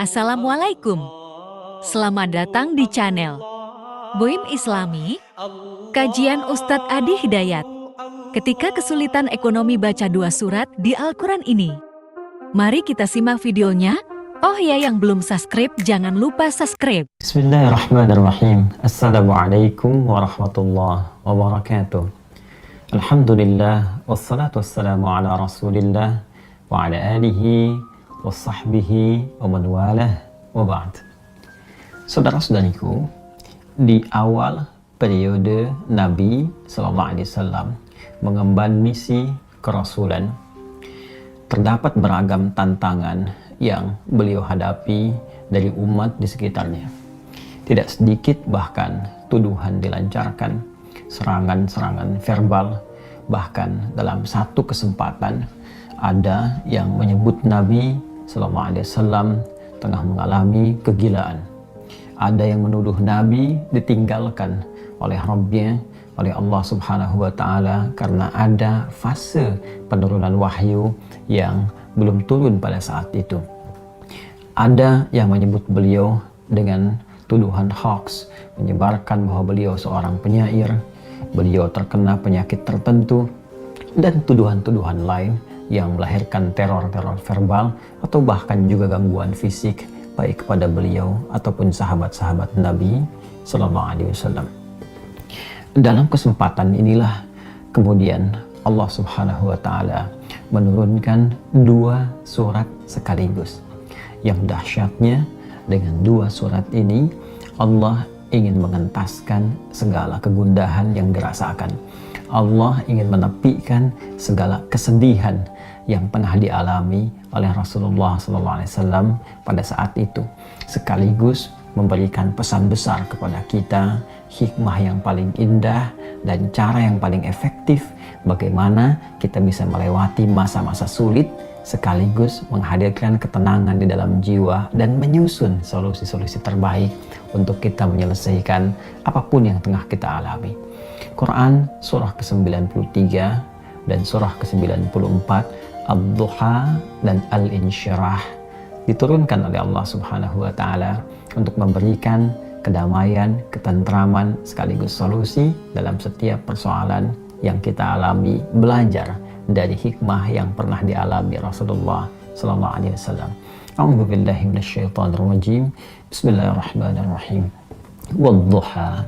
Assalamualaikum. Selamat datang di channel Boim Islami, kajian Ustadz Adi Hidayat. Ketika kesulitan ekonomi baca 2 surat di Al-Quran ini. Mari kita simak videonya. Oh ya, yang belum subscribe, jangan lupa subscribe. Bismillahirrahmanirrahim. Assalamualaikum warahmatullahi wabarakatuh. Alhamdulillah, wassalatu wassalamu ala rasulillah wa ala alihi wa sahbihi wa man walah wa ba'd. Saudara-saudariku, di awal periode Nabi SAW mengemban misi kerasulan, terdapat beragam tantangan yang beliau hadapi dari umat di sekitarnya. Tidak sedikit bahkan tuduhan dilancarkan, serangan-serangan verbal, bahkan dalam satu kesempatan ada yang menyebut Nabi SAW tengah mengalami kegilaan. Ada yang menuduh Nabi ditinggalkan oleh Rabbnya, oleh Allah Subhanahu wa Ta'ala, karena ada fase penurunan wahyu yang belum turun pada saat itu. Ada yang menyebut beliau dengan tuduhan hoax, menyebarkan bahwa beliau seorang penyair, beliau terkena penyakit tertentu, dan tuduhan-tuduhan lain yang melahirkan teror-teror verbal atau bahkan juga gangguan fisik baik kepada beliau ataupun sahabat-sahabat Nabi Sallallahu Alaihi Wasallam. Dalam kesempatan inilah kemudian Allah Subhanahu wa Ta'ala menurunkan 2 surat sekaligus. Yang dahsyatnya, dengan 2 surat ini Allah ingin mengentaskan segala kegundahan yang dirasakan. Allah ingin menepikan segala kesedihan yang pernah dialami oleh Rasulullah SAW pada saat itu, sekaligus memberikan pesan besar kepada kita, hikmah yang paling indah dan cara yang paling efektif bagaimana kita bisa melewati masa-masa sulit, sekaligus menghadirkan ketenangan di dalam jiwa dan menyusun solusi-solusi terbaik untuk kita menyelesaikan apapun yang tengah kita alami. Quran surah ke-93 dan surah ke-94, Ad-Duha dan Al-Insyirah, diturunkan oleh Allah Subhanahu wa Ta'ala untuk memberikan kedamaian, ketentraman, sekaligus solusi dalam setiap persoalan yang kita alami, belajar dari hikmah yang pernah dialami Rasulullah sallallahu alaihi wasallam. A'udzu billahi minasyaitonir rajim. Bismillahirrahmanirrahim. Wad-duha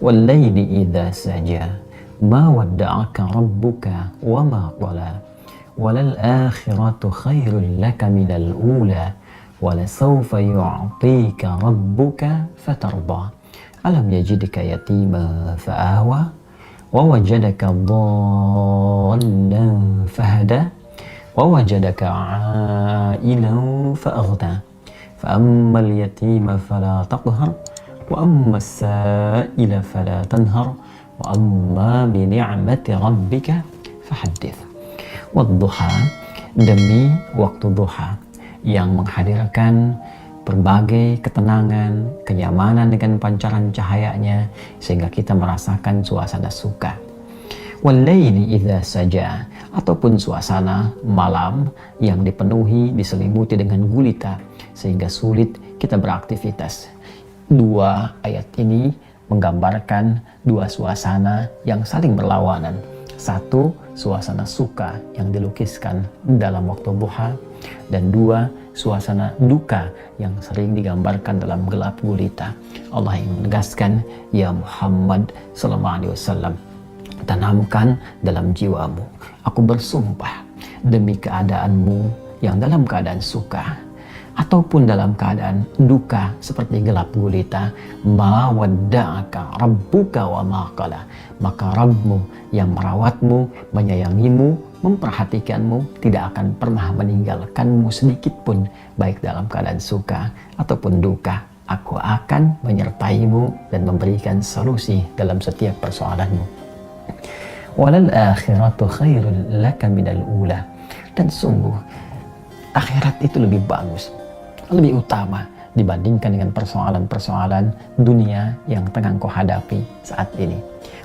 wal-laili idza saja ma wadda'aka rabbuka wa ma qala walal akhiratu khairul laka minal ula walasawfa yu'tika rabbuka fatarda alam yajidka yatima fa'awa wa wajadaka dhallan fahada wa wajadaka 'ailan fa'aghna fa ammal yatima fala taqhar wa ammas sa'ila fala tanhar wa amma bi ni'mati rabbika fahaddits. Wadduha, demi waktu duha yang menghadirkan berbagai ketenangan, kenyamanan dengan pancaran cahayanya sehingga kita merasakan suasana suka. Wal-laili idza saja, ataupun suasana malam yang dipenuhi, diselimuti dengan gulita sehingga sulit kita beraktivitas. 2 ayat ini menggambarkan 2 suasana yang saling berlawanan. Satu, suasana suka yang dilukiskan dalam waktu duha, dan 2, suasana duka yang sering digambarkan dalam gelap gulita. Allah yang menegaskan, ya Muhammad sallallahu alaihi wasallam, tanamkan dalam jiwamu, aku bersumpah demi keadaanmu yang dalam keadaan suka ataupun dalam keadaan duka seperti gelap gulita, ma wadda'aka rabbuka wa ma qala, maka Rabbmu yang merawatmu, menyayangimu, memperhatikanmu tidak akan pernah meninggalkanmu sedikit pun, baik dalam keadaan suka ataupun duka. Aku akan menyertaimu dan memberikan solusi dalam setiap persoalanmu. Walal akhiratu khairul laka minal ula, dan sungguh akhirat itu lebih bagus, lebih utama dibandingkan dengan persoalan-persoalan dunia yang tengah kau hadapi saat ini.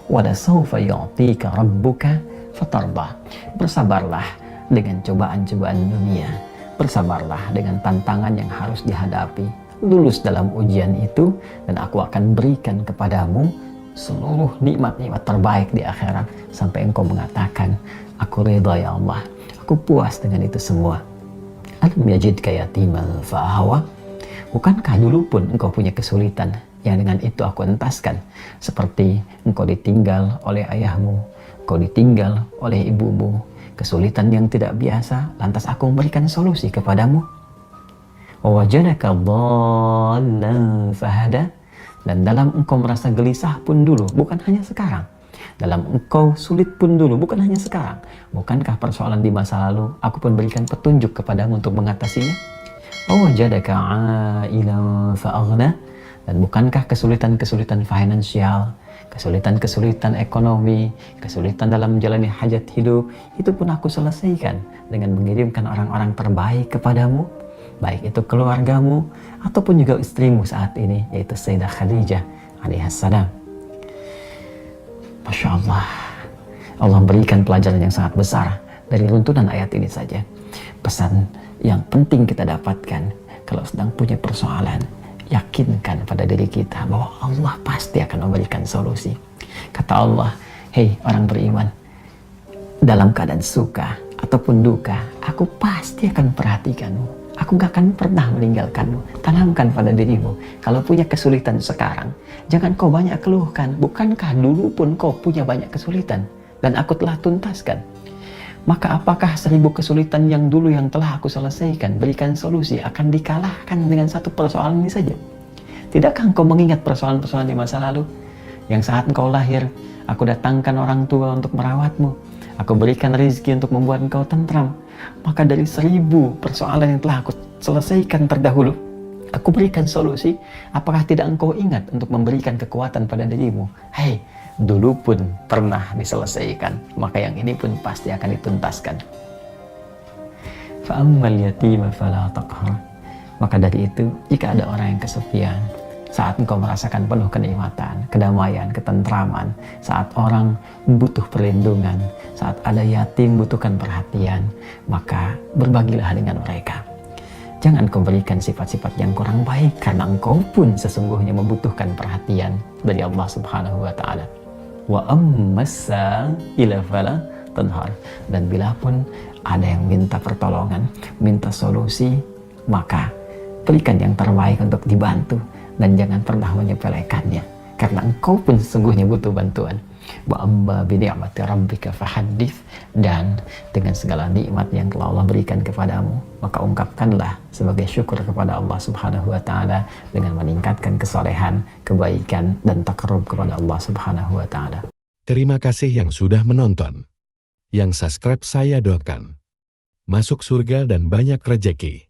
Wala sawfa yu'tika rabbuka fatarda, bersabarlah dengan cobaan-cobaan dunia, bersabarlah dengan tantangan yang harus dihadapi, lulus dalam ujian itu, dan aku akan berikan kepadamu seluruh nikmat-nikmat terbaik di akhirat, sampai engkau mengatakan, aku ridha ya Allah, aku puas dengan itu semua. Alam yajidka yatiman fa'awa. Bukankah dulu pun engkau punya kesulitan yang dengan itu aku entaskan, seperti engkau ditinggal oleh ayahmu, engkau ditinggal oleh ibumu, kesulitan yang tidak biasa, lantas aku memberikan solusi kepadamu. Wawajadaka dhallan fahada. Dan dalam engkau merasa gelisah pun dulu, bukan hanya sekarang. Dalam engkau sulit pun dulu, bukan hanya sekarang. Bukankah persoalan di masa lalu aku pun berikan petunjuk kepadamu untuk mengatasinya? Wawajadaka ailan fa'aghna. Dan bukankah kesulitan-kesulitan finansial, kesulitan-kesulitan ekonomi, kesulitan dalam menjalani hajat hidup, itu pun aku selesaikan dengan mengirimkan orang-orang terbaik kepadamu, baik itu keluargamu ataupun juga istrimu saat ini, yaitu Sayyidah Khadijah alaihassalam. Masya Allah, Allah berikan pelajaran yang sangat besar dari runtunan ayat ini saja. Pesan yang penting kita dapatkan, kalau sedang punya persoalan, yakinkan pada diri kita bahwa Allah pasti akan memberikan solusi. Kata Allah, hei orang beriman, dalam keadaan suka ataupun duka, aku pasti akan perhatikanmu. Aku gak akan pernah meninggalkanmu. Tanamkan pada dirimu, kalau punya kesulitan sekarang, jangan kau banyak keluhkan. Bukankah dulu pun kau punya banyak kesulitan dan aku telah tuntaskan? Maka apakah 1000 kesulitan yang dulu yang telah aku selesaikan, berikan solusi, akan dikalahkan dengan satu persoalan ini saja? Tidakkah engkau mengingat persoalan-persoalan di masa lalu? Yang saat engkau lahir, aku datangkan orang tua untuk merawatmu. Aku berikan rezeki untuk membuat engkau tentram. Maka dari 1000 persoalan yang telah aku selesaikan terdahulu, aku berikan solusi. Apakah tidak engkau ingat untuk memberikan kekuatan pada dirimu? Hei, dulu pun pernah diselesaikan, maka yang ini pun pasti akan dituntaskan. Fa'ammal yatima fala taqhar. Maka dari itu, jika ada orang yang kesepian, saat engkau merasakan penuh kenikmatan, kedamaian, ketentraman, saat orang butuh perlindungan, saat ada yatim butuhkan perhatian, maka berbagilah dengan mereka. Jangan kau berikan sifat-sifat yang kurang baik, karena engkau pun sesungguhnya membutuhkan perhatian dari Allah Subhanahu wa Ta'ala. Wa ammassa ila fala tanhar. Dan bila pun ada yang minta pertolongan, minta solusi, maka berikan yang terbaik untuk dibantu, dan jangan pernah menyepelekannya, karena engkau pun sesungguhnya butuh bantuan. Wa amma bi ni'mati rabbika fahaddits. Dan dengan segala nikmat yang telah Allah berikan kepadamu, maka ungkapkanlah sebagai syukur kepada Allah Subhanahu wa Ta'ala dengan meningkatkan kesolehan, kebaikan, dan takarrub kepada Allah Subhanahu wa Ta'ala. Terima kasih yang sudah menonton. Yang subscribe saya doakan masuk surga dan banyak rejeki.